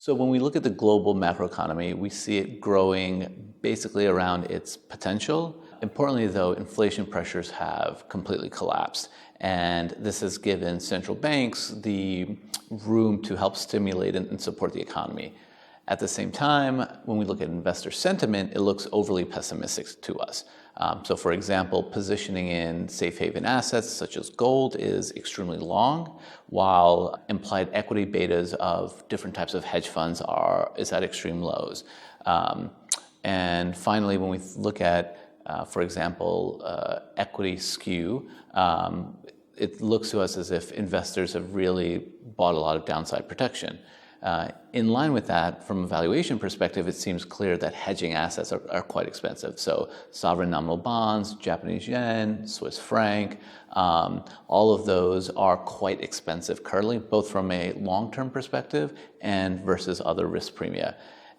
So when we look at the global macroeconomy, we see it growing basically around its potential. Importantly, though, inflation pressures have completely collapsed. And this has given central banks the room to help stimulate and support the economy. At the same time, when we look at investor sentiment, it looks overly pessimistic to us. So for example, positioning in safe haven assets such as gold is extremely long, while implied equity betas of different types of hedge funds is at extreme lows. And finally, when we look at, for example, equity skew, it looks to us as if investors have really bought a lot of downside protection. In line with that, from a valuation perspective, it seems clear that hedging assets are quite expensive. So sovereign nominal bonds, Japanese yen, Swiss franc, all of those are quite expensive currently, both from a long-term perspective and versus other risk premia.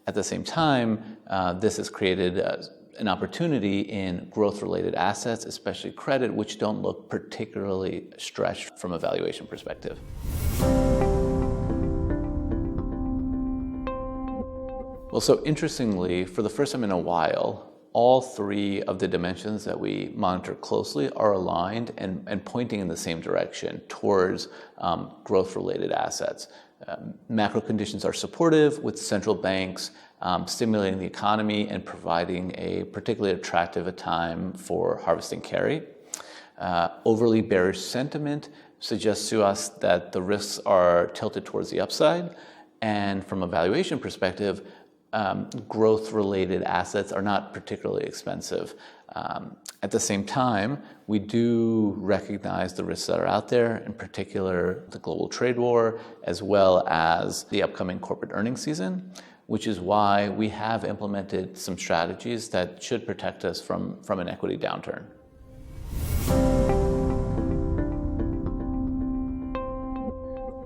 At the same time, this has created an opportunity in growth-related assets, especially credit, which don't look particularly stretched from a valuation perspective. Well, so interestingly, for the first time in a while, all three of the dimensions that we monitor closely are aligned and pointing in the same direction towards growth-related assets. Macro conditions are supportive, with central banks stimulating the economy and providing a particularly attractive a time for harvesting carry. Overly bearish sentiment suggests to us that the risks are tilted towards the upside, and from a valuation perspective, growth-related assets are not particularly expensive. At the same time, we do recognize the risks that are out there, in particular the global trade war, as well as the upcoming corporate earnings season, which is why we have implemented some strategies that should protect us from an equity downturn.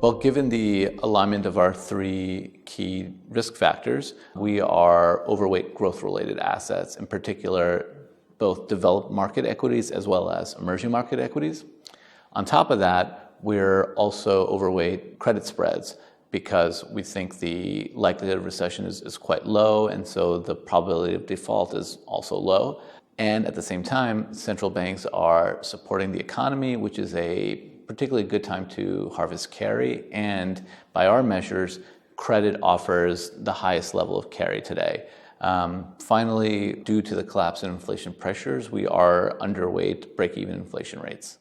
Well, given the alignment of our three key risk factors, we are overweight growth-related assets, in particular both developed market equities as well as emerging market equities. On top of that, we're also overweight credit spreads because we think the likelihood of recession is quite low, and so the probability of default is also low. And at the same time, central banks are supporting the economy, which is a particularly good time to harvest carry, and by our measures, credit offers the highest level of carry today. Finally, due to the collapse in inflation pressures, we are underweight break-even inflation rates.